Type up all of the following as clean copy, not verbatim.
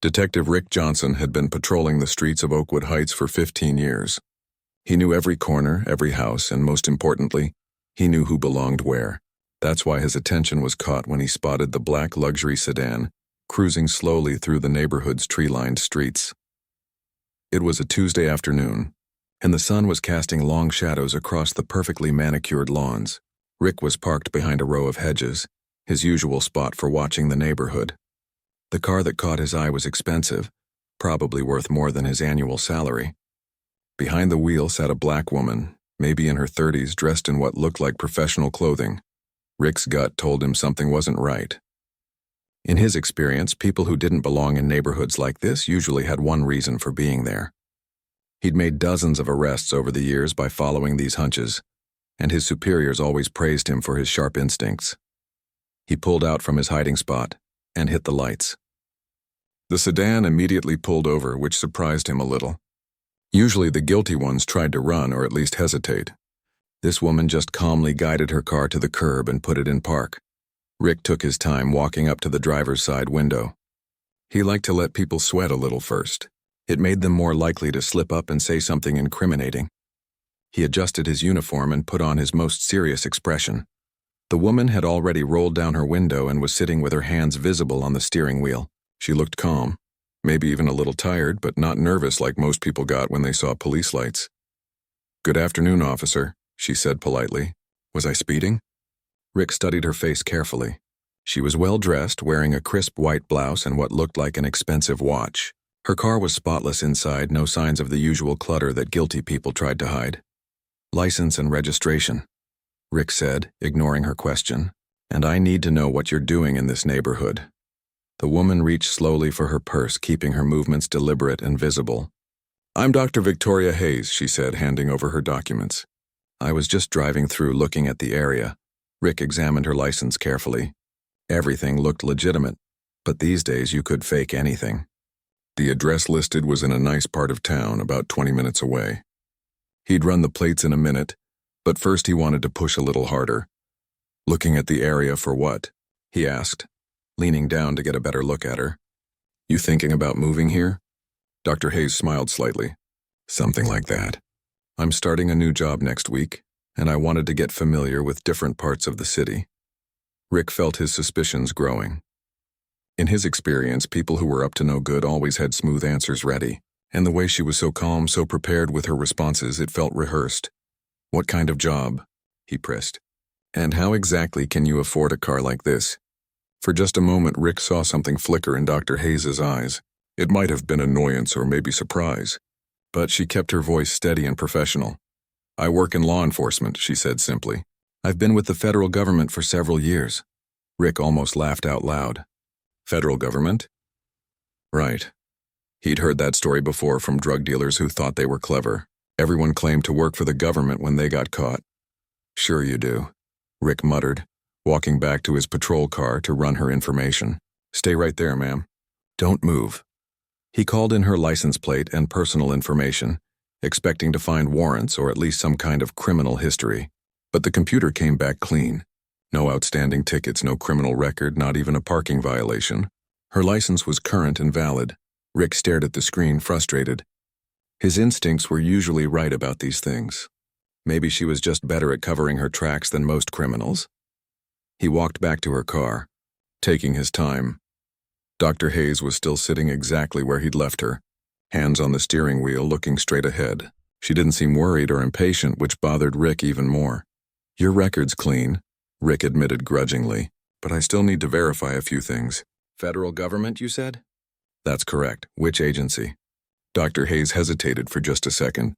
Detective Rick Johnson had been patrolling the streets of Oakwood Heights for 15 years. He knew every corner, every house, and most importantly, he knew who belonged where. That's why his attention was caught when he spotted the black luxury sedan cruising slowly through the neighborhood's tree-lined streets. It was a Tuesday afternoon, and the sun was casting long shadows across the perfectly manicured lawns. Rick was parked behind a row of hedges, his usual spot for watching the neighborhood. The car that caught his eye was expensive, probably worth more than his annual salary. Behind the wheel sat a black woman, maybe in her 30s, dressed in what looked like professional clothing. Rick's gut told him something wasn't right. In his experience, people who didn't belong in neighborhoods like this usually had one reason for being there. He'd made dozens of arrests over the years by following these hunches, and his superiors always praised him for his sharp instincts. He pulled out from his hiding spot and hit the lights. The sedan immediately pulled over, which surprised him a little. Usually the guilty ones tried to run or at least hesitate. This woman just calmly guided her car to the curb and put it in park. Rick took his time walking up to the driver's side window. He liked to let people sweat a little first. It made them more likely to slip up and say something incriminating. He adjusted his uniform and put on his most serious expression. The woman had already rolled down her window and was sitting with her hands visible on the steering wheel. She looked calm, maybe even a little tired, but not nervous like most people got when they saw police lights. "Good afternoon, officer," she said politely. "Was I speeding?" Rick studied her face carefully. She was well-dressed, wearing a crisp white blouse and what looked like an expensive watch. Her car was spotless inside, no signs of the usual clutter that guilty people tried to hide. "License and registration," Rick said, ignoring her question. "And I need to know what you're doing in this neighborhood." The woman reached slowly for her purse, keeping her movements deliberate and visible. "I'm Dr. Victoria Hayes," she said, handing over her documents. "I was just driving through looking at the area." Rick examined her license carefully. Everything looked legitimate, but these days you could fake anything. The address listed was in a nice part of town, about 20 minutes away. He'd run the plates in a minute, but first he wanted to push a little harder. "Looking at the area for what?" he asked, leaning down to get a better look at her. "You thinking about moving here?" Dr. Hayes smiled slightly. "Something like that. I'm starting a new job next week, and I wanted to get familiar with different parts of the city." Rick felt his suspicions growing. In his experience, people who were up to no good always had smooth answers ready, and the way she was so calm, so prepared with her responses, it felt rehearsed. "What kind of job?" he pressed. "And how exactly can you afford a car like this?" For just a moment, Rick saw something flicker in Dr. Hayes' eyes. It might have been annoyance or maybe surprise, but she kept her voice steady and professional. "I work in law enforcement," she said simply. "I've been with the federal government for several years." Rick almost laughed out loud. "Federal government?" Right. He'd heard that story before from drug dealers who thought they were clever. Everyone claimed to work for the government when they got caught. "Sure you do," Rick muttered, walking back to his patrol car to run her information. "Stay right there, ma'am. Don't move." He called in her license plate and personal information, expecting to find warrants or at least some kind of criminal history. But the computer came back clean. No outstanding tickets, no criminal record, not even a parking violation. Her license was current and valid. Rick stared at the screen, frustrated. His instincts were usually right about these things. Maybe she was just better at covering her tracks than most criminals. He walked back to her car, taking his time. Dr. Hayes was still sitting exactly where he'd left her, hands on the steering wheel, looking straight ahead. She didn't seem worried or impatient, which bothered Rick even more. "Your record's clean," Rick admitted grudgingly, "but I still need to verify a few things." "Federal government, you said?" "That's correct. Which agency?" Dr. Hayes hesitated for just a second.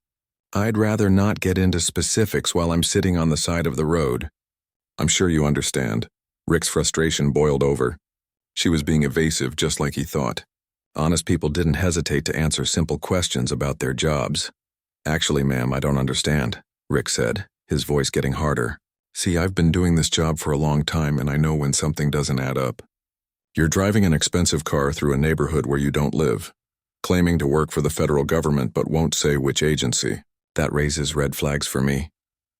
"I'd rather not get into specifics while I'm sitting on the side of the road." "I'm sure you understand." Rick's frustration boiled over. She was being evasive, just like he thought. Honest people didn't hesitate to answer simple questions about their jobs. "Actually, ma'am, I don't understand," Rick said, his voice getting harder. "See, I've been doing this job for a long time, and I know when something doesn't add up. You're driving an expensive car through a neighborhood where you don't live, claiming to work for the federal government but won't say which agency. That raises red flags for me."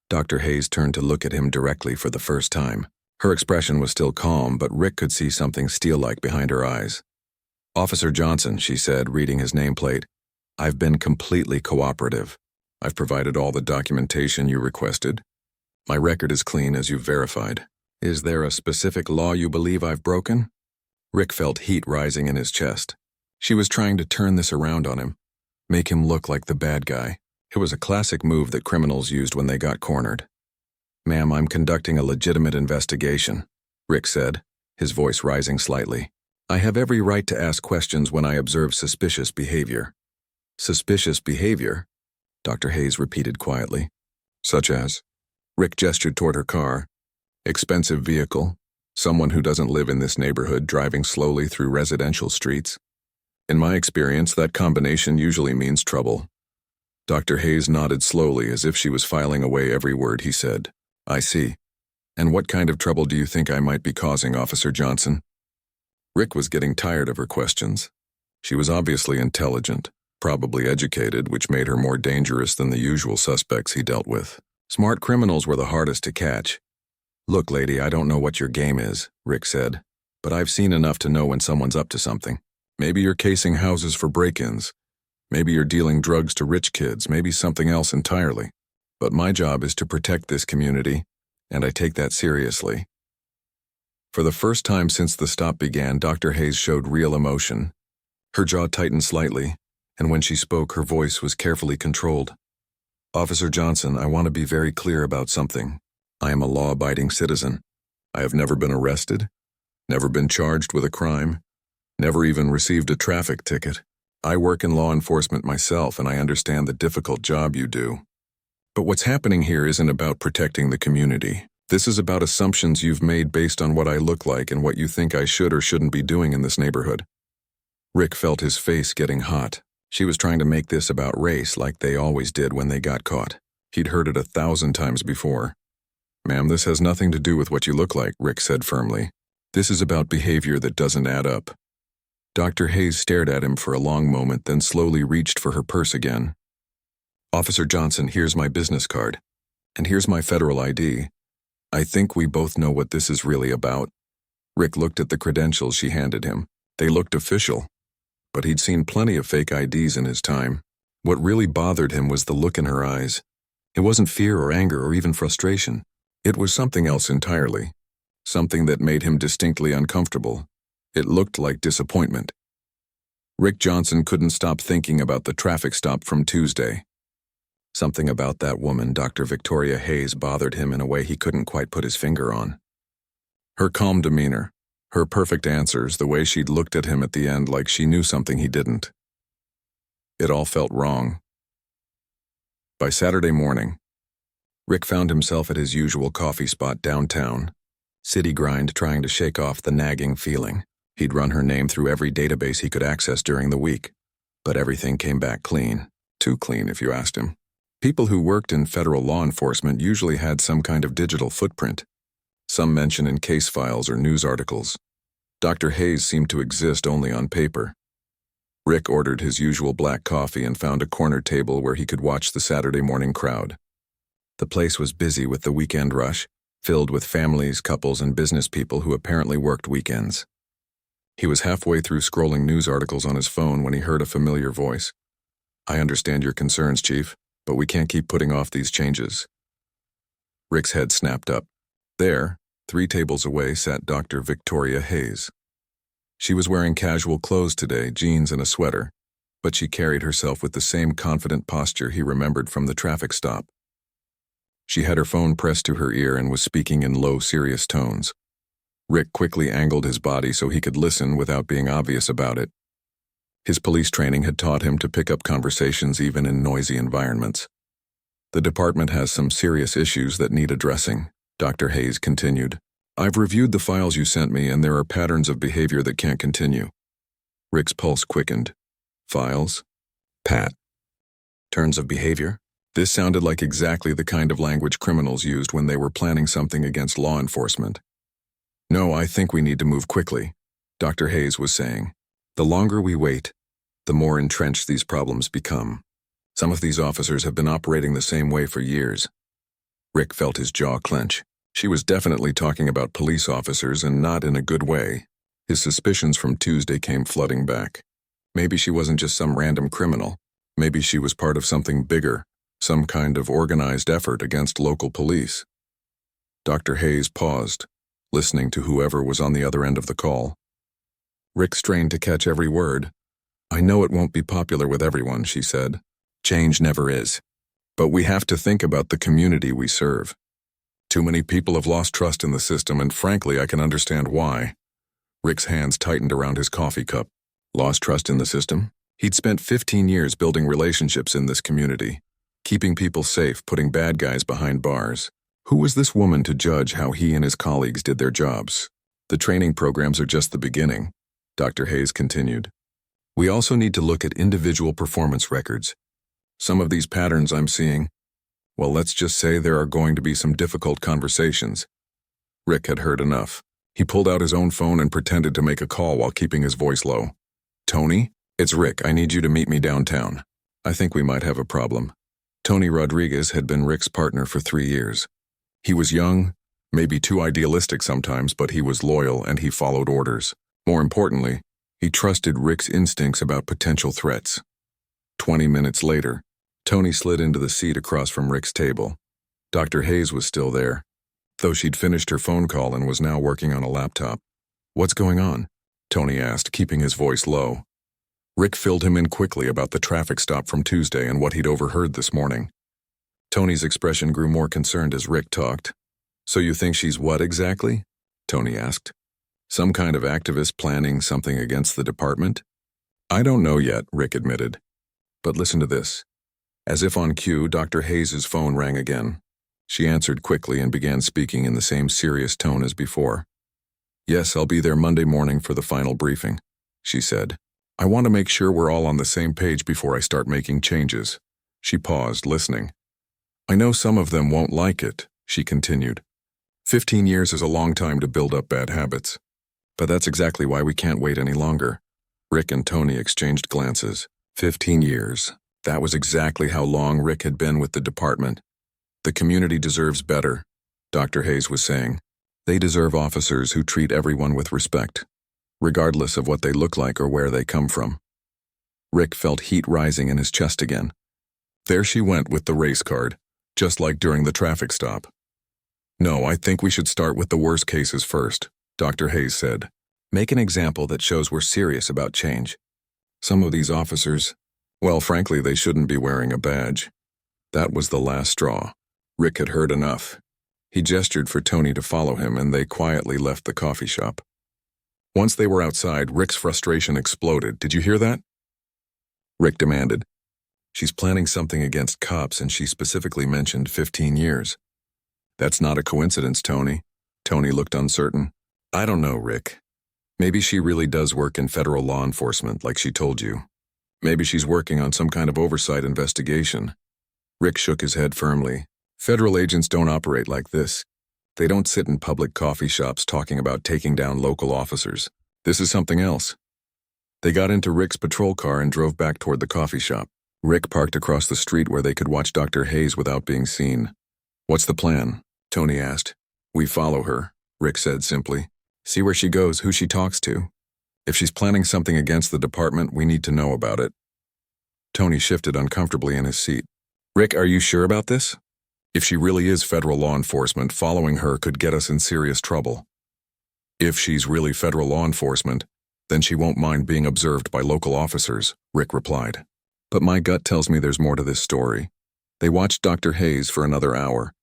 Dr. Hayes turned to look at him directly for the first time. Her expression was still calm, but Rick could see something steel-like behind her eyes. Officer Johnson, she said, reading his nameplate. I've been completely cooperative. I've provided all the documentation you requested. My record is clean, as you've verified. Is there a specific law you believe I've broken? Rick felt heat rising in his chest. She was trying to turn this around on him, make him look like the bad guy. It was a classic move that criminals used when they got cornered. Ma'am, I'm conducting a legitimate investigation, Rick said, his voice rising slightly. I have every right to ask questions when I observe suspicious behavior. Suspicious behavior? Dr. Hayes repeated quietly. Such as? Rick gestured toward her car. Expensive vehicle. Someone who doesn't live in this neighborhood driving slowly through residential streets. In my experience, that combination usually means trouble. Dr. Hayes nodded slowly as if she was filing away every word he said. I see. And what kind of trouble do you think I might be causing, Officer Johnson? Rick was getting tired of her questions. She was obviously intelligent, probably educated, which made her more dangerous than the usual suspects he dealt with. Smart criminals were the hardest to catch. Look, lady, I don't know what your game is, Rick said, but I've seen enough to know when someone's up to something. Maybe you're casing houses for break-ins. Maybe you're dealing drugs to rich kids, maybe something else entirely. But my job is to protect this community, and I take that seriously. For the first time since the stop began, Dr. Hayes showed real emotion. Her jaw tightened slightly, and when she spoke, her voice was carefully controlled. Officer Johnson, I want to be very clear about something. I am a law-abiding citizen. I have never been arrested, never been charged with a crime, never even received a traffic ticket. I work in law enforcement myself, and I understand the difficult job you do. But what's happening here isn't about protecting the community. This is about assumptions you've made based on what I look like and what you think I should or shouldn't be doing in this neighborhood. Rick felt his face getting hot. She was trying to make this about race like they always did when they got caught. He'd heard it 1,000 times before. Ma'am, this has nothing to do with what you look like, Rick said firmly. This is about behavior that doesn't add up. Dr. Hayes stared at him for a long moment, then slowly reached for her purse again. Officer Johnson, here's my business card. And here's my federal ID. I think we both know what this is really about. Rick looked at the credentials she handed him. They looked official, but he'd seen plenty of fake IDs in his time. What really bothered him was the look in her eyes. It wasn't fear or anger or even frustration. It was something else entirely. Something that made him distinctly uncomfortable. It looked like disappointment. Rick Johnson couldn't stop thinking about the traffic stop from Tuesday. Something about that woman, Dr. Victoria Hayes, bothered him in a way he couldn't quite put his finger on. Her calm demeanor, her perfect answers, the way she'd looked at him at the end like she knew something he didn't. It all felt wrong. By Saturday morning, Rick found himself at his usual coffee spot downtown, city grind trying to shake off the nagging feeling. He'd run her name through every database he could access during the week, but everything came back clean. Too clean, if you asked him. People who worked in federal law enforcement usually had some kind of digital footprint, some mention in case files or news articles. Dr. Hayes seemed to exist only on paper. Rick ordered his usual black coffee and found a corner table where he could watch the Saturday morning crowd. The place was busy with the weekend rush, filled with families, couples, and business people who apparently worked weekends. He was halfway through scrolling news articles on his phone when he heard a familiar voice. I understand your concerns, Chief, but we can't keep putting off these changes. Rick's head snapped up. There, 3 tables away, sat Dr. Victoria Hayes. She was wearing casual clothes today, jeans and a sweater, but she carried herself with the same confident posture he remembered from the traffic stop. She had her phone pressed to her ear and was speaking in low, serious tones. Rick quickly angled his body so he could listen without being obvious about it. His police training had taught him to pick up conversations even in noisy environments. The department has some serious issues that need addressing, Dr. Hayes continued. I've reviewed the files you sent me, and there are patterns of behavior that can't continue. Rick's pulse quickened. Files? Patterns of behavior? This sounded like exactly the kind of language criminals used when they were planning something against law enforcement. No, I think we need to move quickly, Dr. Hayes was saying. The longer we wait, the more entrenched these problems become. Some of these officers have been operating the same way for years. Rick felt his jaw clench. She was definitely talking about police officers and not in a good way. His suspicions from Tuesday came flooding back. Maybe she wasn't just some random criminal. Maybe she was part of something bigger, some kind of organized effort against local police. Dr. Hayes paused, listening to whoever was on the other end of the call. Rick strained to catch every word. "I know it won't be popular with everyone," she said. "Change never is. But we have to think about the community we serve. Too many people have lost trust in the system, and frankly, I can understand why." Rick's hands tightened around his coffee cup. Lost trust in the system? He'd spent 15 years building relationships in this community, keeping people safe, putting bad guys behind bars. Who was this woman to judge how he and his colleagues did their jobs? "The training programs are just the beginning," Dr. Hayes continued. "We also need to look at individual performance records. Some of these patterns I'm seeing, well, let's just say there are going to be some difficult conversations." Rick had heard enough. He pulled out his own phone and pretended to make a call while keeping his voice low. "Tony, it's Rick. I need you to meet me downtown. I think we might have a problem." Tony Rodriguez had been Rick's partner for 3 years. He was young, maybe too idealistic sometimes, but he was loyal and he followed orders. More importantly, he trusted Rick's instincts about potential threats. 20 minutes later, Tony slid into the seat across from Rick's table. Dr. Hayes was still there, though she'd finished her phone call and was now working on a laptop. "What's going on?" Tony asked, keeping his voice low. Rick filled him in quickly about the traffic stop from Tuesday and what he'd overheard this morning. Tony's expression grew more concerned as Rick talked. "So you think she's what exactly?" Tony asked. "Some kind of activist planning something against the department?" "I don't know yet," Rick admitted. "But listen to this." As if on cue, Dr. Hayes' phone rang again. She answered quickly and began speaking in the same serious tone as before. "Yes, I'll be there Monday morning for the final briefing," she said. "I want to make sure we're all on the same page before I start making changes." She paused, listening. "I know some of them won't like it," she continued. 15 years is a long time to build up bad habits. But that's exactly why we can't wait any longer." Rick and Tony exchanged glances. 15 years. That was exactly how long Rick had been with the department. "The community deserves better," Dr. Hayes was saying. "They deserve officers who treat everyone with respect, regardless of what they look like or where they come from." Rick felt heat rising in his chest again. There she went with the race card, just like during the traffic stop. "No, I think we should start with the worst cases first," Dr. Hayes said. "Make an example that shows we're serious about change. Some of these officers, well, frankly, they shouldn't be wearing a badge." That was the last straw. Rick had heard enough. He gestured for Tony to follow him, and they quietly left the coffee shop. Once they were outside, Rick's frustration exploded. "Did you hear that?" Rick demanded. "She's planning something against cops, and she specifically mentioned 15 years. "That's not a coincidence, Tony." Tony looked uncertain. "I don't know, Rick. Maybe she really does work in federal law enforcement, like she told you. Maybe she's working on some kind of oversight investigation." Rick shook his head firmly. "Federal agents don't operate like this. They don't sit in public coffee shops talking about taking down local officers. This is something else." They got into Rick's patrol car and drove back toward the coffee shop. Rick parked across the street where they could watch Dr. Hayes without being seen. "What's the plan?" Tony asked. "We follow her," Rick said simply. "See where she goes, who she talks to. If she's planning something against the department, we need to know about it." Tony shifted uncomfortably in his seat. "Rick, are you sure about this? If she really is federal law enforcement, following her could get us in serious trouble." "If she's really federal law enforcement, then she won't mind being observed by local officers," Rick replied. "But my gut tells me there's more to this story." They watched Dr. Hayes for another hour.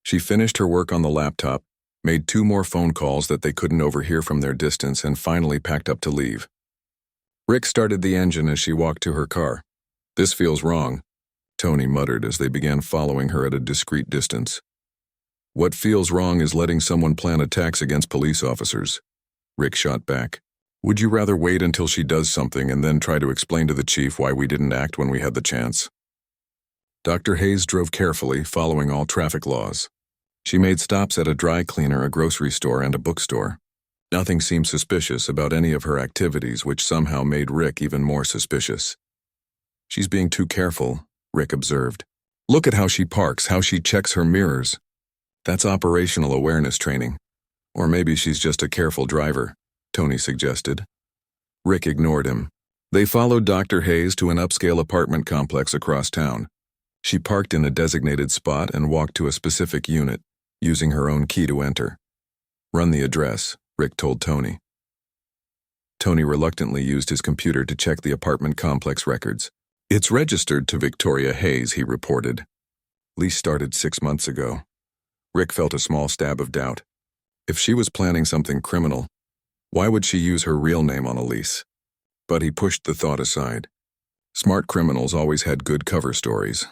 She finished her work on the laptop, made 2 more phone calls that they couldn't overhear from their distance, and finally packed up to leave. Rick started the engine as she walked to her car. "This feels wrong," Tony muttered as they began following her at a discreet distance. "What feels wrong is letting someone plan attacks against police officers," Rick shot back. "Would you rather wait until she does something and then try to explain to the chief why we didn't act when we had the chance?" Dr. Hayes drove carefully, following all traffic laws. She made stops at a dry cleaner, a grocery store, and a bookstore. Nothing seemed suspicious about any of her activities, which somehow made Rick even more suspicious. "She's being too careful," Rick observed. "Look at how she parks, how she checks her mirrors. That's operational awareness training. Or maybe she's just a careful driver," Tony suggested. Rick ignored him. They followed Dr. Hayes to an upscale apartment complex across town. She parked in a designated spot and walked to a specific unit, using her own key to enter. "Run the address," Rick told Tony. Tony reluctantly used his computer to check the apartment complex records. "It's registered to Victoria Hayes," he reported. "Lease started 6 months ago." Rick felt a small stab of doubt. If she was planning something criminal, why would she use her real name on a lease? But he pushed the thought aside. Smart criminals always had good cover stories.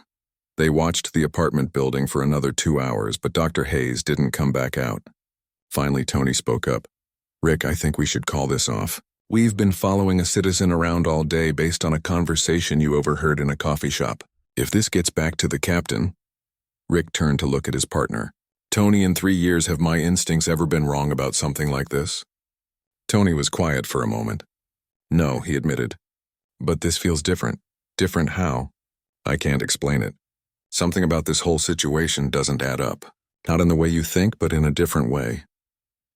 They watched the apartment building for another 2 hours, but Dr. Hayes didn't come back out. Finally, Tony spoke up. "Rick, I think we should call this off. We've been following a citizen around all day based on a conversation you overheard in a coffee shop. If this gets back to the captain..." Rick turned to look at his partner. "Tony, in 3 years have my instincts ever been wrong about something like this?" Tony was quiet for a moment. "No," he admitted. "But this feels different." "Different how?" "I can't explain it. Something about this whole situation doesn't add up. Not in the way you think, but in a different way."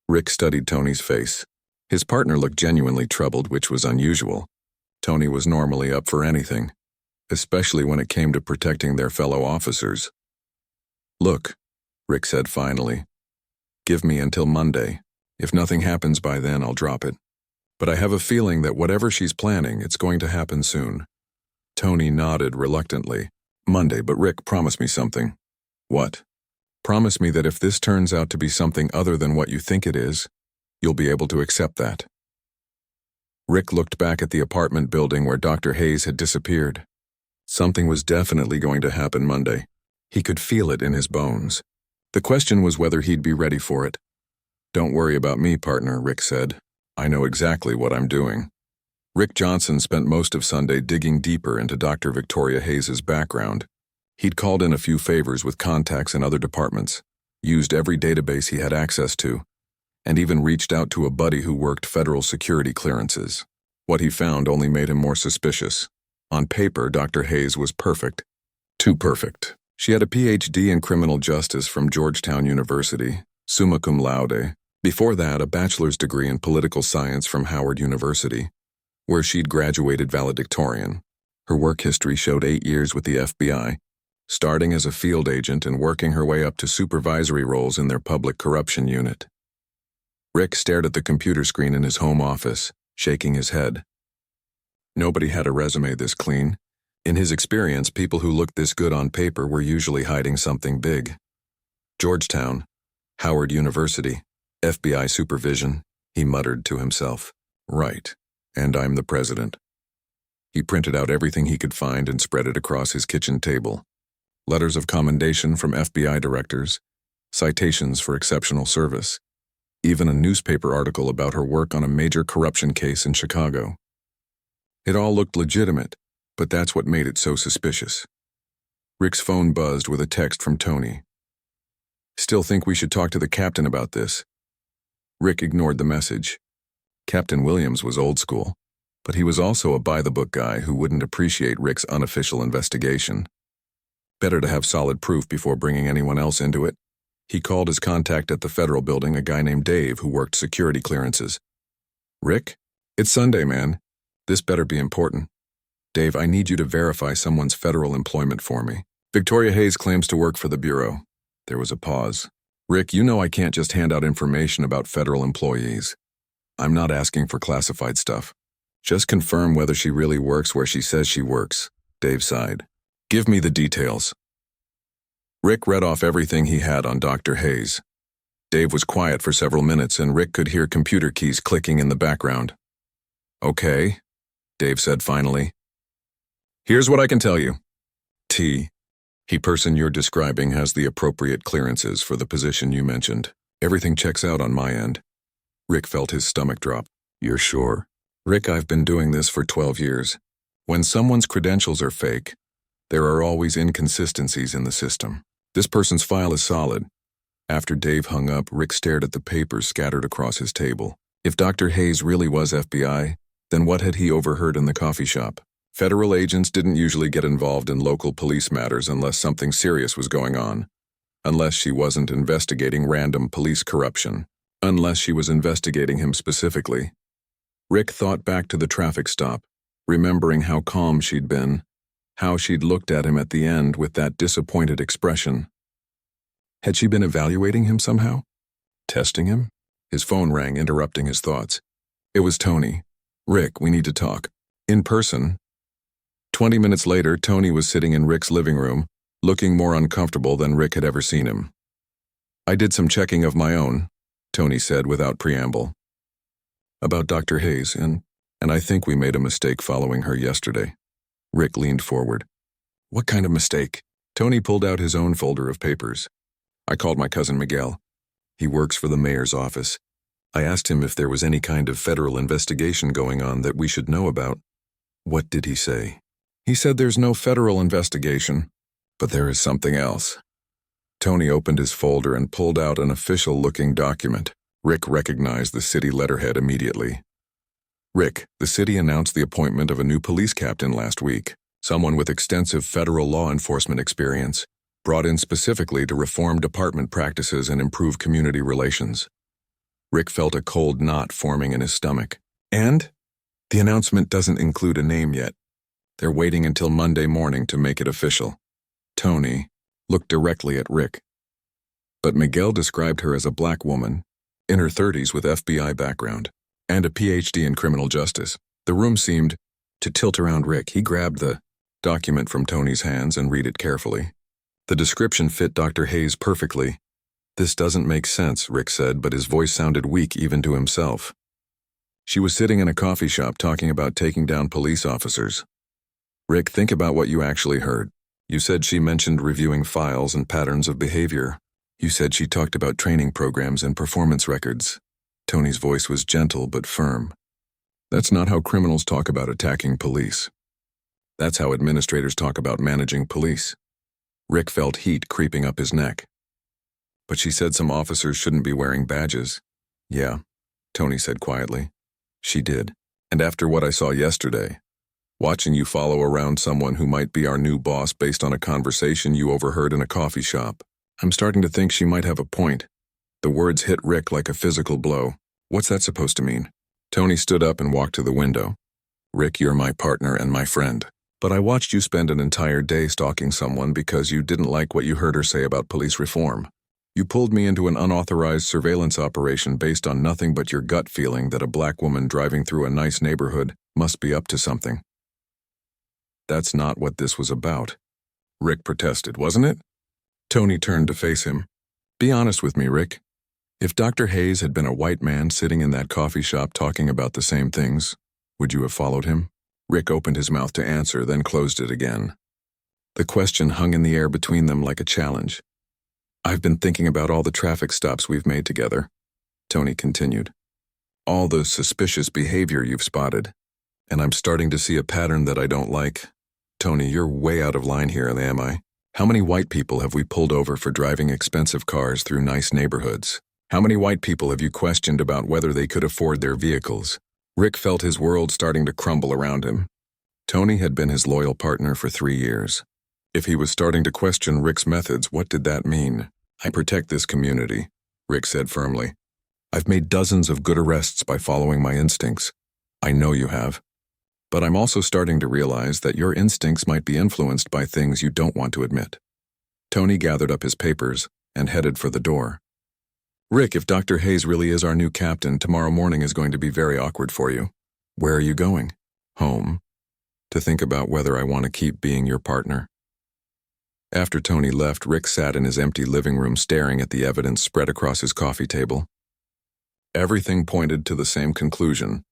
Rick studied Tony's face. His partner looked genuinely troubled, which was unusual. Tony was normally up for anything, especially when it came to protecting their fellow officers. "Look," Rick said finally. "Give me until Monday. If nothing happens by then, I'll drop it. But I have a feeling that whatever she's planning, it's going to happen soon." Tony nodded reluctantly. "Monday, but Rick, promise me something." "What?" "Promise me that if this turns out to be something other than what you think it is, you'll be able to accept that." Rick looked back at the apartment building where Dr. Hayes had disappeared. Something was definitely going to happen Monday. He could feel it in his bones. The question was whether he'd be ready for it. "Don't worry about me, partner," Rick said. "I know exactly what I'm doing." Rick Johnson spent most of Sunday digging deeper into Dr. Victoria Hayes' background. He'd called in a few favors with contacts in other departments, used every database he had access to, and even reached out to a buddy who worked federal security clearances. What he found only made him more suspicious. On paper, Dr. Hayes was perfect. Too perfect. She had a PhD in criminal justice from Georgetown University, summa cum laude. Before that, a bachelor's degree in political science from Howard University, where she'd graduated valedictorian. Her work history showed 8 years with the FBI, starting as a field agent and working her way up to supervisory roles in their public corruption unit. Rick stared at the computer screen in his home office, shaking his head. Nobody had a resume this clean. In his experience, people who looked this good on paper were usually hiding something big. Georgetown, Howard University, FBI supervision, he muttered to himself. Right, and I'm the president. He printed out everything he could find and spread it across his kitchen table. Letters of commendation from FBI directors, citations for exceptional service, even a newspaper article about her work on a major corruption case in Chicago. It all looked legitimate, but that's what made it so suspicious. Rick's phone buzzed with a text from Tony. "Still think we should talk to the captain about this." Rick ignored the message. Captain Williams was old school, but he was also a by-the-book guy who wouldn't appreciate Rick's unofficial investigation. Better to have solid proof before bringing anyone else into it. He called his contact at the federal building, a guy named Dave who worked security clearances. "Rick? It's Sunday, man. This better be important. Dave, I need you to verify someone's federal employment for me. Victoria Hayes claims to work for the Bureau." There was a pause. "Rick, you know I can't just hand out information about federal employees. I'm not asking for classified stuff. Just confirm whether she really works where she says she works." Dave sighed. "Give me the details." Rick read off everything he had on Dr. Hayes. Dave was quiet for several minutes, and Rick could hear computer keys clicking in the background. "Okay," Dave said finally. "Here's what I can tell you. The person you're describing has the appropriate clearances for the position you mentioned. Everything checks out on my end." Rick felt his stomach drop. "You're sure?" "Rick, I've been doing this for 12 years. When someone's credentials are fake, there are always inconsistencies in the system. This person's file is solid." After Dave hung up, Rick stared at the papers scattered across his table. If Dr. Hayes really was FBI, then what had he overheard in the coffee shop? Federal agents didn't usually get involved in local police matters unless something serious was going on. Unless she wasn't investigating random police corruption. Unless she was investigating him specifically. Rick thought back to the traffic stop, remembering how calm she'd been, how she'd looked at him at the end with that disappointed expression. Had she been evaluating him somehow? Testing him? His phone rang, interrupting his thoughts. It was Tony. "Rick, we need to talk. In person." 20 minutes later, Tony was sitting in Rick's living room, looking more uncomfortable than Rick had ever seen him. "I did some checking of my own," Tony said without preamble. "About Dr. Hayes, and I think we made a mistake following her yesterday." Rick leaned forward. "What kind of mistake?" Tony pulled out his own folder of papers. "I called my cousin Miguel. He works for the mayor's office. I asked him if there was any kind of federal investigation going on that we should know about." "What did he say?" "He said there's no federal investigation, but there is something else." Tony opened his folder and pulled out an official-looking document. Rick recognized the city letterhead immediately. "Rick, the city announced the appointment of a new police captain last week, someone with extensive federal law enforcement experience, brought in specifically to reform department practices and improve community relations." Rick felt a cold knot forming in his stomach. "And? The announcement doesn't include a name yet. They're waiting until Monday morning to make it official." Tony looked directly at Rick. "But Miguel described her as a black woman, in her 30s with FBI background, and a PhD in criminal justice." The room seemed to tilt around Rick. He grabbed the document from Tony's hands and read it carefully. The description fit Dr. Hayes perfectly. "This doesn't make sense," Rick said, but his voice sounded weak even to himself. "She was sitting in a coffee shop talking about taking down police officers." "Rick, think about what you actually heard. You said she mentioned reviewing files and patterns of behavior. You said she talked about training programs and performance records." Tony's voice was gentle but firm. "That's not how criminals talk about attacking police. That's how administrators talk about managing police." Rick felt heat creeping up his neck. "But she said some officers shouldn't be wearing badges." "Yeah," Tony said quietly. "She did. And after what I saw yesterday, watching you follow around someone who might be our new boss based on a conversation you overheard in a coffee shop, I'm starting to think she might have a point." The words hit Rick like a physical blow. "What's that supposed to mean?" Tony stood up and walked to the window. "Rick, you're my partner and my friend. But I watched you spend an entire day stalking someone because you didn't like what you heard her say about police reform. You pulled me into an unauthorized surveillance operation based on nothing but your gut feeling that a black woman driving through a nice neighborhood must be up to something." "That's not what this was about," Rick protested, "wasn't it?" Tony turned to face him. "Be honest with me, Rick. If Dr. Hayes had been a white man sitting in that coffee shop talking about the same things, would you have followed him?" Rick opened his mouth to answer, then closed it again. The question hung in the air between them like a challenge. "I've been thinking about all the traffic stops we've made together," Tony continued. "All the suspicious behavior you've spotted. And I'm starting to see a pattern that I don't like." "Tony, you're way out of line here, am I? How many white people have we pulled over for driving expensive cars through nice neighborhoods? How many white people have you questioned about whether they could afford their vehicles?" Rick felt his world starting to crumble around him. Tony had been his loyal partner for 3 years. If he was starting to question Rick's methods, what did that mean? "I protect this community," Rick said firmly. "I've made dozens of good arrests by following my instincts. I know you have. But I'm also starting to realize that your instincts might be influenced by things you don't want to admit." Tony gathered up his papers and headed for the door. "Rick, if Dr. Hayes really is our new captain, tomorrow morning is going to be very awkward for you." "Where are you going?" "Home. To think about whether I want to keep being your partner." After Tony left, Rick sat in his empty living room staring at the evidence spread across his coffee table. Everything pointed to the same conclusion.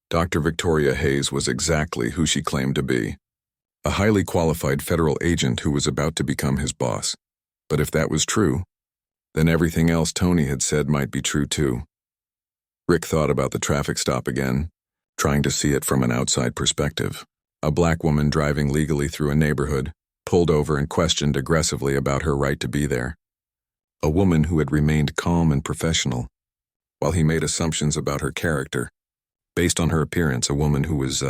Dr. Victoria Hayes was exactly who she claimed to be. A highly qualified federal agent who was about to become his boss. But if that was true, then everything else Tony had said might be true too. Rick thought about the traffic stop again, trying to see it from an outside perspective. A black woman driving legally through a neighborhood, pulled over and questioned aggressively about her right to be there. A woman who had remained calm and professional, while he made assumptions about her character. Based on her appearance, a woman who was,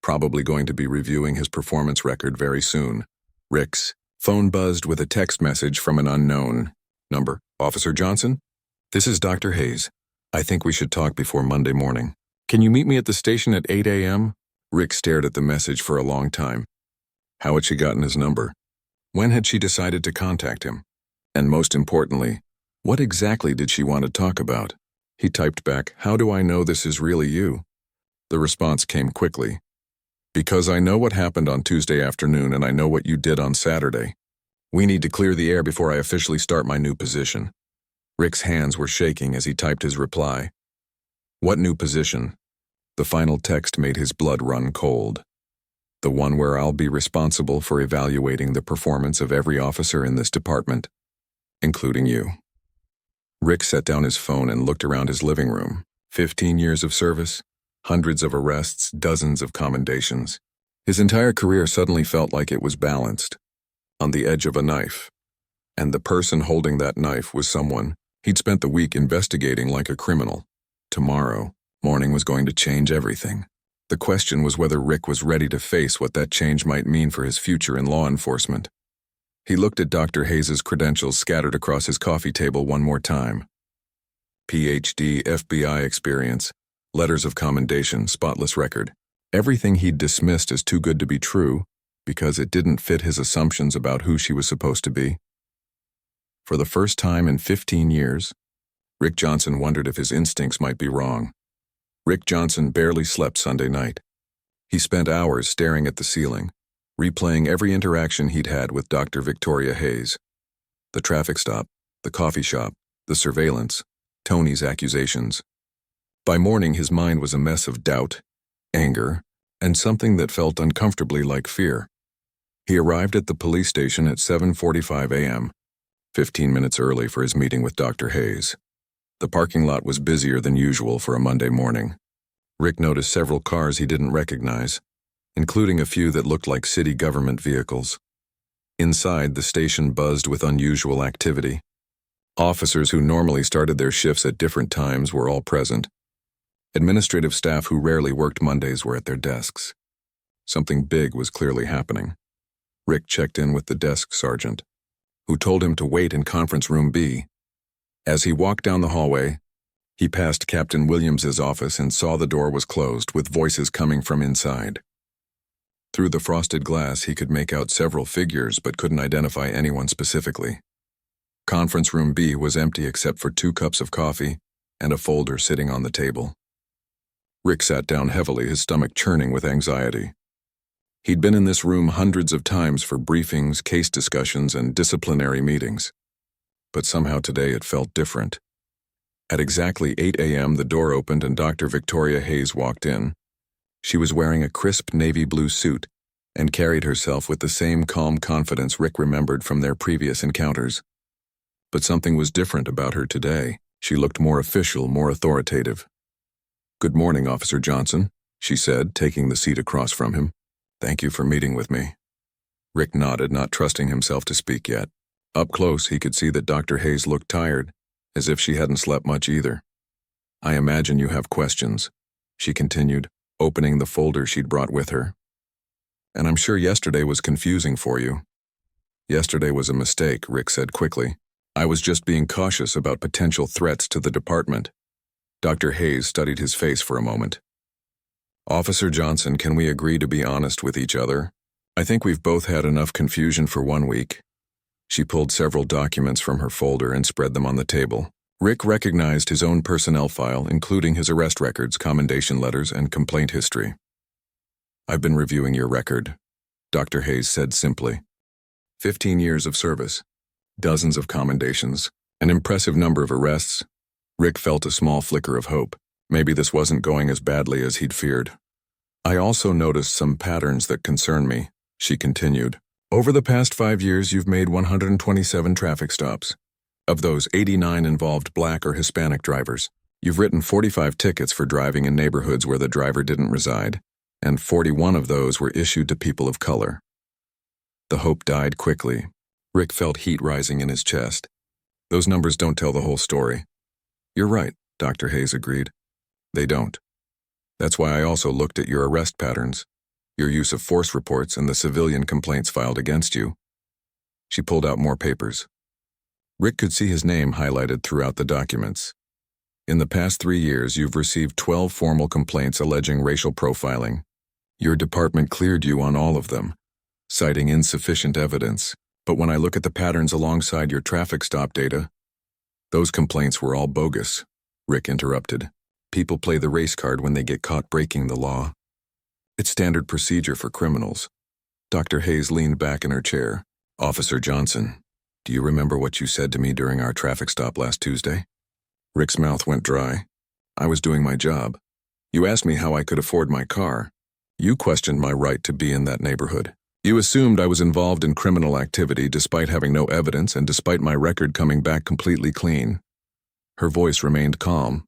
probably going to be reviewing his performance record very soon. Rick's phone buzzed with a text message from an unknown number. "Officer Johnson? This is Dr. Hayes. I think we should talk before Monday morning." Can you meet me at the station at 8 a.m.? Rick stared at the message for a long time. How had she gotten his number? When had she decided to contact him? And most importantly, what exactly did she want to talk about? He typed back, "How do I know this is really you?" The response came quickly. "Because I know what happened on Tuesday afternoon and I know what you did on Saturday. We need to clear the air before I officially start my new position." Rick's hands were shaking as he typed his reply. "What new position?" The final text made his blood run cold. "The one where I'll be responsible for evaluating the performance of every officer in this department, including you." Rick set down his phone and looked around his living room. 15 years of service, hundreds of arrests, dozens of commendations. His entire career suddenly felt like it was balanced, on the edge of a knife. And the person holding that knife was someone he'd spent the week investigating like a criminal. Tomorrow morning was going to change everything. The question was whether Rick was ready to face what that change might mean for his future in law enforcement. He looked at Dr. Hayes' credentials scattered across his coffee table one more time. PhD, FBI experience, letters of commendation, spotless record. Everything he'd dismissed as too good to be true because it didn't fit his assumptions about who she was supposed to be. For the first time in 15 years, Rick Johnson wondered if his instincts might be wrong. Rick Johnson barely slept Sunday night. He spent hours staring at the ceiling, replaying every interaction he'd had with Dr. Victoria Hayes. The traffic stop, the coffee shop, the surveillance, Tony's accusations. By morning, his mind was a mess of doubt, anger, and something that felt uncomfortably like fear. He arrived at the police station at 7:45 a.m., 15 minutes early for his meeting with Dr. Hayes. The parking lot was busier than usual for a Monday morning. Rick noticed several cars he didn't recognize, including a few that looked like city government vehicles. Inside, the station buzzed with unusual activity. Officers who normally started their shifts at different times were all present. Administrative staff who rarely worked Mondays were at their desks. Something big was clearly happening. Rick checked in with the desk sergeant, who told him to wait in conference room B. As he walked down the hallway, he passed Captain Williams's office and saw the door was closed, with voices coming from inside. Through the frosted glass, he could make out several figures but couldn't identify anyone specifically. Conference room B was empty except for 2 cups of coffee and a folder sitting on the table. Rick sat down heavily, his stomach churning with anxiety. He'd been in this room hundreds of times for briefings, case discussions, and disciplinary meetings. But somehow today it felt different. At exactly 8 a.m., the door opened and Dr. Victoria Hayes walked in. She was wearing a crisp navy blue suit and carried herself with the same calm confidence Rick remembered from their previous encounters. But something was different about her today. She looked more official, more authoritative. "Good morning, Officer Johnson," she said, taking the seat across from him. "Thank you for meeting with me." Rick nodded, not trusting himself to speak yet. Up close, he could see that Dr. Hayes looked tired, as if she hadn't slept much either. "I imagine you have questions," she continued, opening the folder she'd brought with her. "And I'm sure yesterday was confusing for you." "Yesterday was a mistake," Rick said quickly. "I was just being cautious about potential threats to the department." Dr. Hayes studied his face for a moment. "Officer Johnson, can we agree to be honest with each other? I think we've both had enough confusion for 1 week." She pulled several documents from her folder and spread them on the table. Rick recognized his own personnel file, including his arrest records, commendation letters, and complaint history. "I've been reviewing your record," Dr. Hayes said simply. 15 years of service, dozens of commendations, an impressive number of arrests. Rick felt a small flicker of hope. Maybe this wasn't going as badly as he'd feared. "I also noticed some patterns that concern me," she continued. "Over the past 5 years, you've made 127 traffic stops. Of those, 89 involved Black or Hispanic drivers. You've written 45 tickets for driving in neighborhoods where the driver didn't reside, and 41 of those were issued to people of color." The hope died quickly. Rick felt heat rising in his chest. "Those numbers don't tell the whole story." "You're right," Dr. Hayes agreed. "They don't. That's why I also looked at your arrest patterns, your use of force reports, and the civilian complaints filed against you." She pulled out more papers. Rick could see his name highlighted throughout the documents. In the past 3 years, you've received 12 formal complaints alleging racial profiling. Your department cleared you on all of them, citing insufficient evidence. But when I look at the patterns alongside your traffic stop data, those complaints were all bogus, Rick interrupted. People play the race card when they get caught breaking the law. It's standard procedure for criminals. Dr. Hayes leaned back in her chair. Officer Johnson, do you remember what you said to me during our traffic stop last Tuesday? Rick's mouth went dry. I was doing my job. You asked me how I could afford my car. You questioned my right to be in that neighborhood. You assumed I was involved in criminal activity despite having no evidence and despite my record coming back completely clean. Her voice remained calm,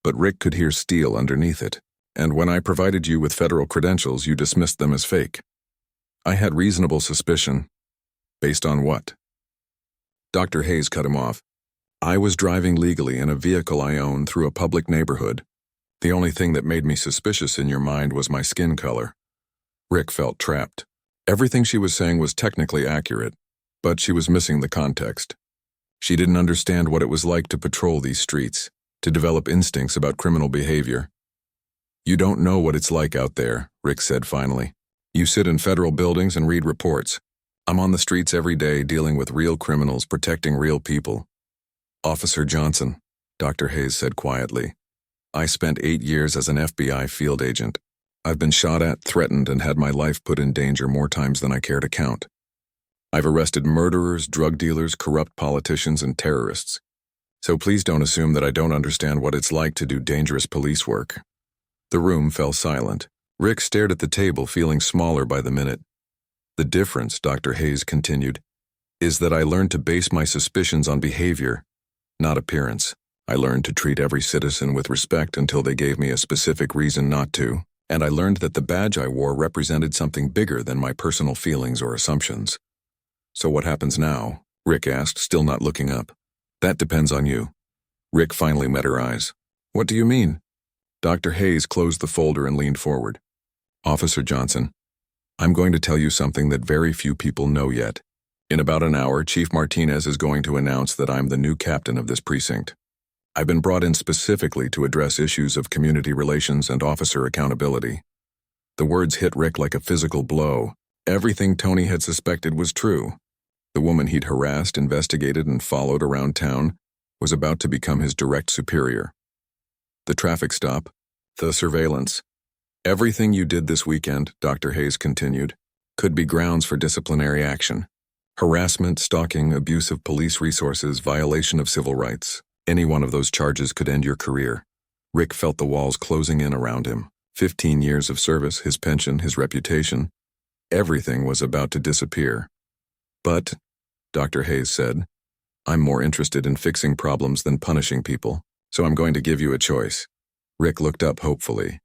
but Rick could hear steel underneath it. And when I provided you with federal credentials, you dismissed them as fake. I had reasonable suspicion. Based on what? Dr. Hayes cut him off. I was driving legally in a vehicle I owned through a public neighborhood. The only thing that made me suspicious in your mind was my skin color. Rick felt trapped. Everything she was saying was technically accurate, but she was missing the context. She didn't understand what it was like to patrol these streets, to develop instincts about criminal behavior. You don't know what it's like out there, Rick said finally. You sit in federal buildings and read reports. I'm on the streets every day dealing with real criminals, protecting real people. Officer Johnson, Dr. Hayes said quietly. I spent 8 years as an FBI field agent. I've been shot at, threatened, and had my life put in danger more times than I care to count. I've arrested murderers, drug dealers, corrupt politicians, and terrorists. So please don't assume that I don't understand what it's like to do dangerous police work. The room fell silent. Rick stared at the table, feeling smaller by the minute. The difference, Dr. Hayes continued, is that I learned to base my suspicions on behavior, not appearance. I learned to treat every citizen with respect until they gave me a specific reason not to. And I learned that the badge I wore represented something bigger than my personal feelings or assumptions. So what happens now? Rick asked, still not looking up. That depends on you. Rick finally met her eyes. What do you mean? Dr. Hayes closed the folder and leaned forward. Officer Johnson, I'm going to tell you something that very few people know yet. In about an hour, Chief Martinez is going to announce that I'm the new captain of this precinct. I've been brought in specifically to address issues of community relations and officer accountability. The words hit Rick like a physical blow. Everything Tony had suspected was true. The woman he'd harassed, investigated, and followed around town was about to become his direct superior. The traffic stop, the surveillance, everything you did this weekend, Dr. Hayes continued, could be grounds for disciplinary action. Harassment, stalking, abuse of police resources, violation of civil rights. Any one of those charges could end your career. Rick felt the walls closing in around him. 15 years of service, his pension, his reputation. Everything was about to disappear. But, Dr. Hayes said, I'm more interested in fixing problems than punishing people, so I'm going to give you a choice. Rick looked up hopefully.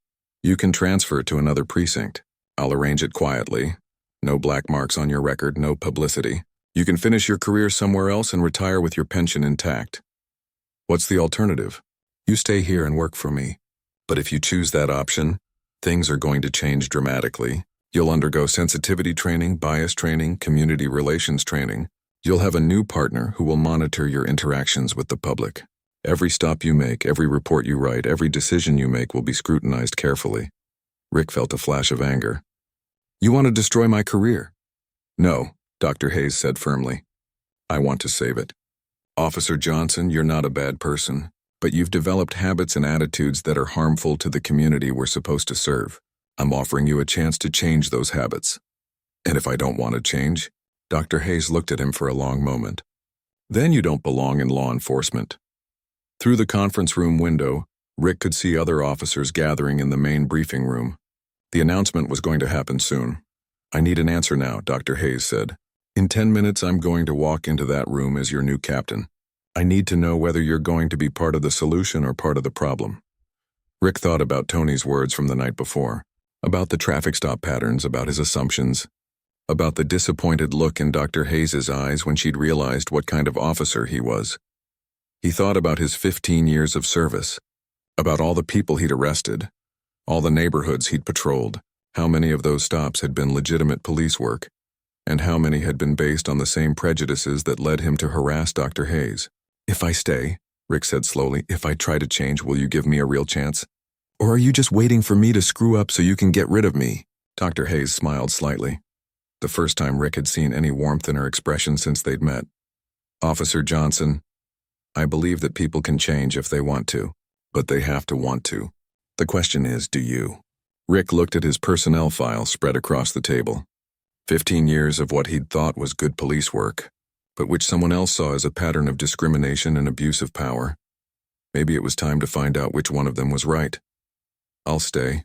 You can transfer to another precinct. I'll arrange it quietly. No black marks on your record, no publicity. You can finish your career somewhere else and retire with your pension intact. What's the alternative? You stay here and work for me. But if you choose that option, things are going to change dramatically. You'll undergo sensitivity training, bias training, community relations training. You'll have a new partner who will monitor your interactions with the public. Every stop you make, every report you write, every decision you make will be scrutinized carefully. Rick felt a flash of anger. You want to destroy my career? No, Dr. Hayes said firmly. I want to save it. Officer Johnson, you're not a bad person, but you've developed habits and attitudes that are harmful to the community we're supposed to serve. I'm offering you a chance to change those habits. And if I don't want to change? Dr. Hayes looked at him for a long moment. Then you don't belong in law enforcement. Through the conference room window, Rick could see other officers gathering in the main briefing room. The announcement was going to happen soon. I need an answer now, Dr. Hayes said. In 10 minutes, I'm going to walk into that room as your new captain. I need to know whether you're going to be part of the solution or part of the problem. Rick thought about Tony's words from the night before, about the traffic stop patterns, about his assumptions, about the disappointed look in Dr. Hayes's eyes when she'd realized what kind of officer he was. He thought about his 15 years of service, about all the people he'd arrested, all the neighborhoods he'd patrolled, how many of those stops had been legitimate police work, and how many had been based on the same prejudices that led him to harass Dr. Hayes. If I stay, Rick said slowly. If I try to change, will you give me a real chance? Or are you just waiting for me to screw up so you can get rid of me? Dr. Hayes smiled slightly. The first time Rick had seen any warmth in her expression since they'd met. Officer Johnson, I believe that people can change if they want to, but they have to want to. The question is, do you? Rick looked at his personnel file spread across the table. 15 years of what he'd thought was good police work, but which someone else saw as a pattern of discrimination and abuse of power. Maybe it was time to find out which one of them was right. I'll stay,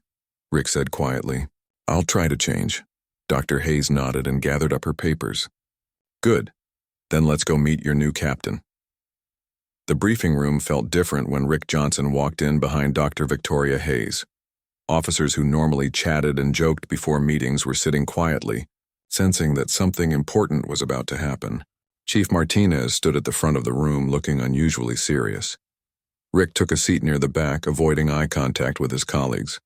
Rick said quietly. I'll try to change. Dr. Hayes nodded and gathered up her papers. Good. Then let's go meet your new captain. The briefing room felt different when Rick Johnson walked in behind Dr. Victoria Hayes. Officers who normally chatted and joked before meetings were sitting quietly, sensing that something important was about to happen. Chief Martinez stood at the front of the room looking unusually serious. Rick took a seat near the back, avoiding eye contact with his colleagues.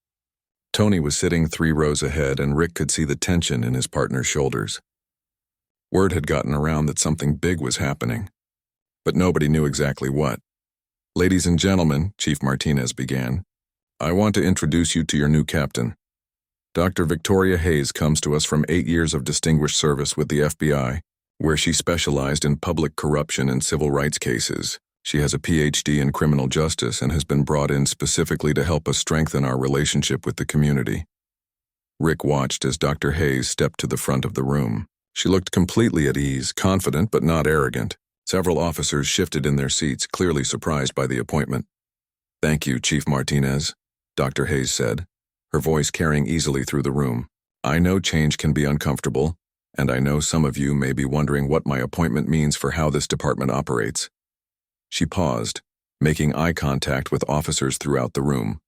Tony was sitting 3 rows ahead, and Rick could see the tension in his partner's shoulders. Word had gotten around that something big was happening, but nobody knew exactly what. Ladies and gentlemen, Chief Martinez began, I want to introduce you to your new captain. Dr. Victoria Hayes comes to us from 8 years of distinguished service with the FBI, where she specialized in public corruption and civil rights cases. She has a PhD in criminal justice and has been brought in specifically to help us strengthen our relationship with the community. Rick watched as Dr. Hayes stepped to the front of the room. She looked completely at ease, confident but not arrogant. Several officers shifted in their seats, clearly surprised by the appointment. Thank you, Chief Martinez, Dr. Hayes said, her voice carrying easily through the room. I know change can be uncomfortable, and I know some of you may be wondering what my appointment means for how this department operates. She paused, making eye contact with officers throughout the room.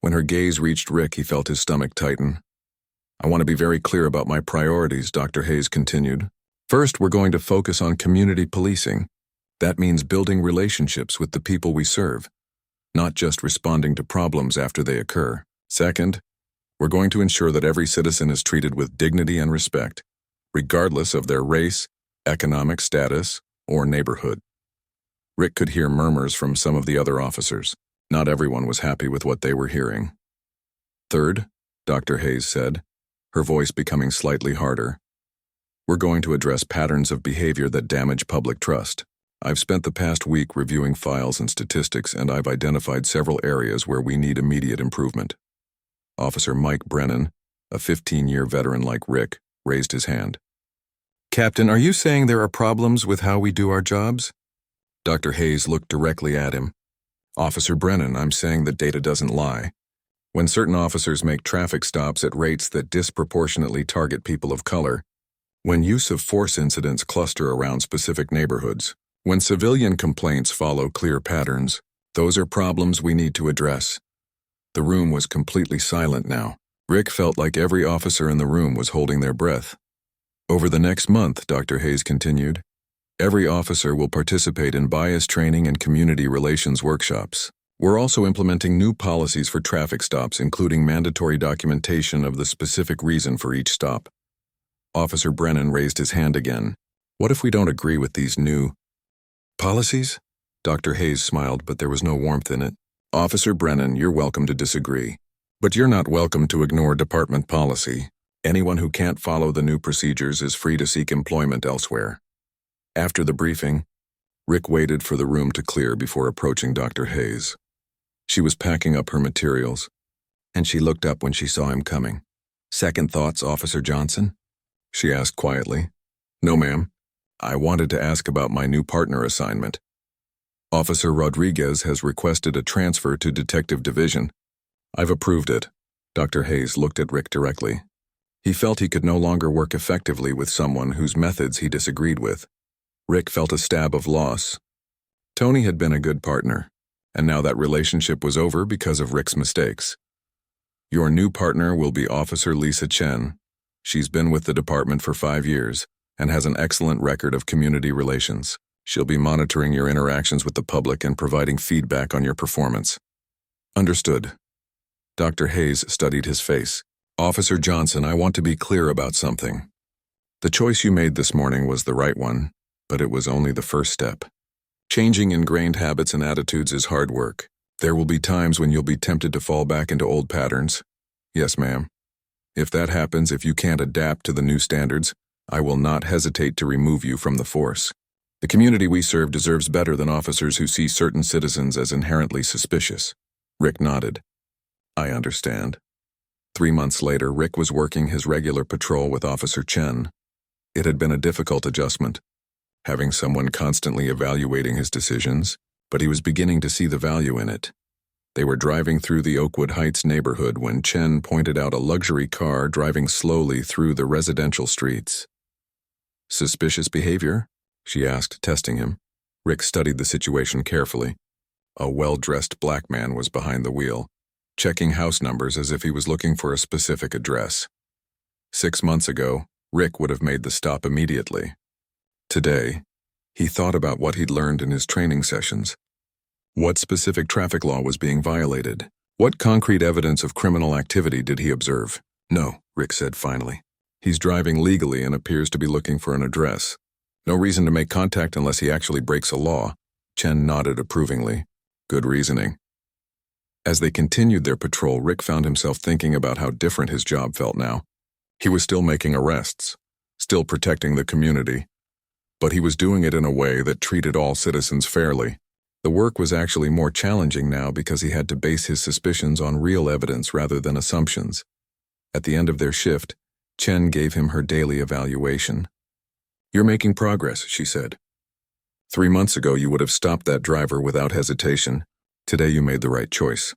When her gaze reached Rick, he felt his stomach tighten. I want to be very clear about my priorities, Dr. Hayes continued. First, we're going to focus on community policing. That means building relationships with the people we serve, not just responding to problems after they occur. Second, we're going to ensure that every citizen is treated with dignity and respect, regardless of their race, economic status, or neighborhood. Rick could hear murmurs from some of the other officers. Not everyone was happy with what they were hearing. Third, Dr. Hayes said, her voice becoming slightly harder, we're going to address patterns of behavior that damage public trust. I've spent the past week reviewing files and statistics, and I've identified several areas where we need immediate improvement. Officer Mike Brennan, a 15-year veteran like Rick, raised his hand. Captain, are you saying there are problems with how we do our jobs? Dr. Hayes looked directly at him. Officer Brennan, I'm saying that data doesn't lie. When certain officers make traffic stops at rates that disproportionately target people of color, when use of force incidents cluster around specific neighborhoods, when civilian complaints follow clear patterns, those are problems we need to address. The room was completely silent now. Rick felt like every officer in the room was holding their breath. Over the next month, Dr. Hayes continued, every officer will participate in bias training and community relations workshops. We're also implementing new policies for traffic stops, including mandatory documentation of the specific reason for each stop. Officer Brennan raised his hand again. What if we don't agree with these new policies? Dr. Hayes smiled, but there was no warmth in it. Officer Brennan, you're welcome to disagree, but you're not welcome to ignore department policy. Anyone who can't follow the new procedures is free to seek employment elsewhere. After the briefing, Rick waited for the room to clear before approaching Dr. Hayes. She was packing up her materials, and she looked up when she saw him coming. Second thoughts, Officer Johnson? She asked quietly. No, ma'am. I wanted to ask about my new partner assignment. Officer Rodriguez has requested a transfer to Detective Division. I've approved it. Dr. Hayes looked at Rick directly. He felt he could no longer work effectively with someone whose methods he disagreed with. Rick felt a stab of loss. Tony had been a good partner, and now that relationship was over because of Rick's mistakes. Your new partner will be Officer Lisa Chen. She's been with the department for 5 years and has an excellent record of community relations. She'll be monitoring your interactions with the public and providing feedback on your performance. Understood. Dr. Hayes studied his face. Officer Johnson, I want to be clear about something. The choice you made this morning was the right one, but it was only the first step. Changing ingrained habits and attitudes is hard work. There will be times when you'll be tempted to fall back into old patterns. Yes, ma'am. If that happens, if you can't adapt to the new standards, I will not hesitate to remove you from the force. The community we serve deserves better than officers who see certain citizens as inherently suspicious. Rick nodded. I understand. 3 months later, Rick was working his regular patrol with Officer Chen. It had been a difficult adjustment, having someone constantly evaluating his decisions, but he was beginning to see the value in it. They were driving through the Oakwood Heights neighborhood when Chen pointed out a luxury car driving slowly through the residential streets. Suspicious behavior? She asked, testing him. Rick studied the situation carefully. A well-dressed black man was behind the wheel, checking house numbers as if he was looking for a specific address. 6 months ago, Rick would have made the stop immediately. Today, he thought about what he'd learned in his training sessions. What specific traffic law was being violated? What concrete evidence of criminal activity did he observe? No, Rick said finally. He's driving legally and appears to be looking for an address. No reason to make contact unless he actually breaks a law. Chen nodded approvingly. Good reasoning. As they continued their patrol, Rick found himself thinking about how different his job felt now. He was still making arrests, still protecting the community, but he was doing it in a way that treated all citizens fairly. The work was actually more challenging now because he had to base his suspicions on real evidence rather than assumptions. At the end of their shift, Chen gave him her daily evaluation. You're making progress, she said. 3 months ago, you would have stopped that driver without hesitation. Today, you made the right choice.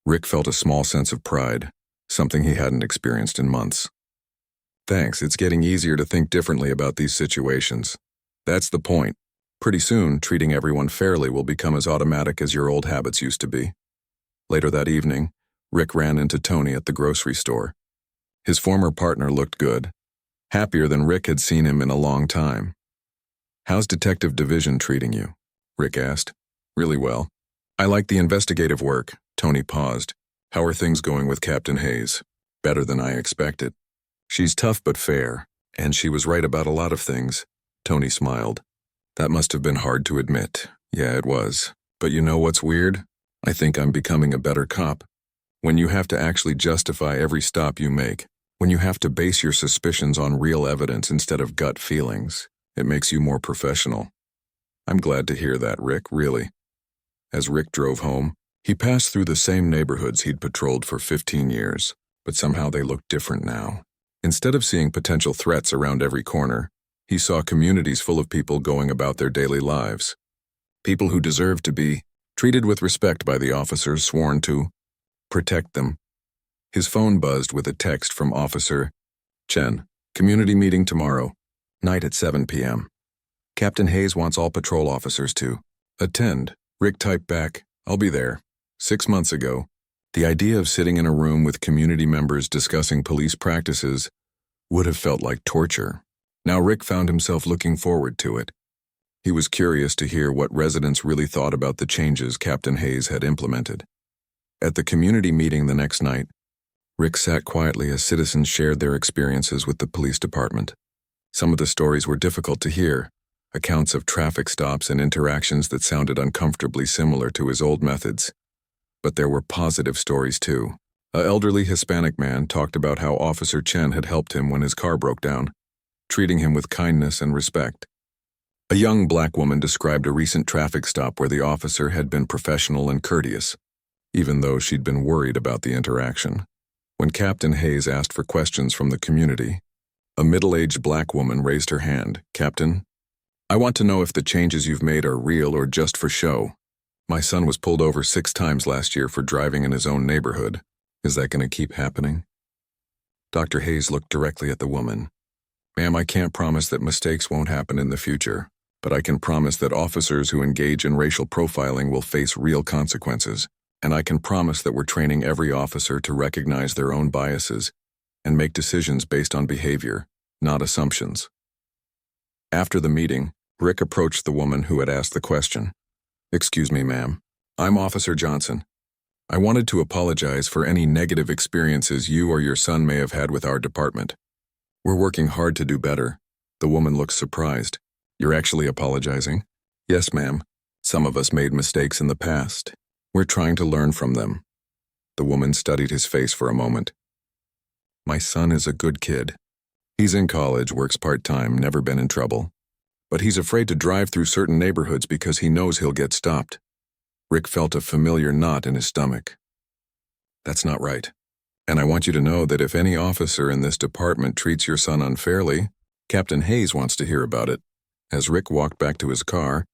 Rick felt a small sense of pride, something he hadn't experienced in months. Thanks, it's getting easier to think differently about these situations. That's the point. Pretty soon, treating everyone fairly will become as automatic as your old habits used to be. Later that evening, Rick ran into Tony at the grocery store. His former partner looked good, happier than Rick had seen him in a long time. How's Detective Division treating you? Rick asked. Really well. I like the investigative work. Tony paused. How are things going with Captain Hayes? Better than I expected. She's tough but fair, and she was right about a lot of things. Tony smiled. That must have been hard to admit. Yeah, it was. But you know what's weird? I think I'm becoming a better cop. When you have to actually justify every stop you make, when you have to base your suspicions on real evidence instead of gut feelings, it makes you more professional. I'm glad to hear that, Rick, really. As Rick drove home, he passed through the same neighborhoods he'd patrolled for 15 years, but somehow they looked different now. Instead of seeing potential threats around every corner, he saw communities full of people going about their daily lives. People who deserved to be treated with respect by the officers sworn to protect them. His phone buzzed with a text from Officer Chen. Community meeting tomorrow, night at 7 p.m. Captain Hayes wants all patrol officers to attend. Rick typed back, I'll be there. 6 months ago, the idea of sitting in a room with community members discussing police practices would have felt like torture. Now Rick found himself looking forward to it. He was curious to hear what residents really thought about the changes Captain Hayes had implemented. At the community meeting the next night, Rick sat quietly as citizens shared their experiences with the police department. Some of the stories were difficult to hear, accounts of traffic stops and interactions that sounded uncomfortably similar to his old methods. But there were positive stories too. An elderly Hispanic man talked about how Officer Chen had helped him when his car broke down, treating him with kindness and respect. A young black woman described a recent traffic stop where the officer had been professional and courteous, even though she'd been worried about the interaction. When Captain Hayes asked for questions from the community, a middle-aged black woman raised her hand. Captain, I want to know if the changes you've made are real or just for show. My son was pulled over 6 times last year for driving in his own neighborhood. Is that going to keep happening? Dr. Hayes looked directly at the woman. Ma'am, I can't promise that mistakes won't happen in the future, but I can promise that officers who engage in racial profiling will face real consequences, and I can promise that we're training every officer to recognize their own biases and make decisions based on behavior, not assumptions. After the meeting, Rick approached the woman who had asked the question. Excuse me, ma'am. I'm Officer Johnson. I wanted to apologize for any negative experiences you or your son may have had with our department. We're working hard to do better. The woman looked surprised. You're actually apologizing? Yes, ma'am. Some of us made mistakes in the past. We're trying to learn from them. The woman studied his face for a moment. My son is a good kid. He's in college, works part-time, never been in trouble. But he's afraid to drive through certain neighborhoods because he knows he'll get stopped. Rick felt a familiar knot in his stomach. That's not right. And I want you to know that if any officer in this department treats your son unfairly, Captain Hayes wants to hear about it. As Rick walked back to his car,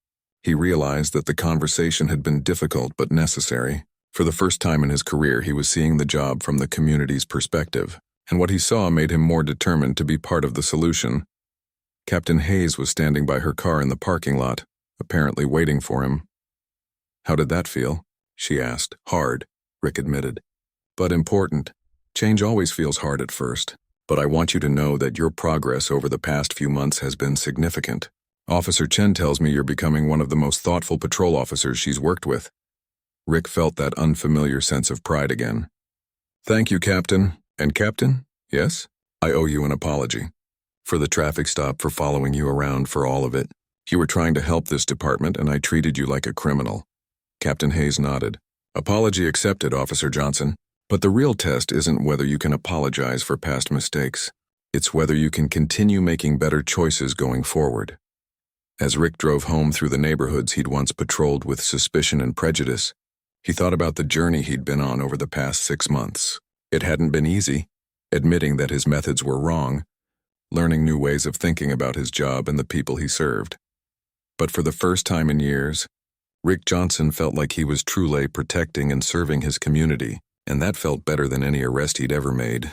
he realized that the conversation had been difficult but necessary. For the first time in his career, he was seeing the job from the community's perspective, and what he saw made him more determined to be part of the solution. Captain Hayes was standing by her car in the parking lot, apparently waiting for him. How did that feel? She asked. Hard, Rick admitted. But important. Change always feels hard at first, but I want you to know that your progress over the past few months has been significant. Officer Chen tells me you're becoming one of the most thoughtful patrol officers she's worked with. Rick felt that unfamiliar sense of pride again. Thank you, Captain. And Captain? Yes? I owe you an apology. For the traffic stop, for following you around, for all of it. You were trying to help this department and I treated you like a criminal. Captain Hayes nodded. Apology accepted, Officer Johnson. But the real test isn't whether you can apologize for past mistakes. It's whether you can continue making better choices going forward. As Rick drove home through the neighborhoods he'd once patrolled with suspicion and prejudice, he thought about the journey he'd been on over the past 6 months. It hadn't been easy, admitting that his methods were wrong, learning new ways of thinking about his job and the people he served. But for the first time in years, Rick Johnson felt like he was truly protecting and serving his community, and that felt better than any arrest he'd ever made.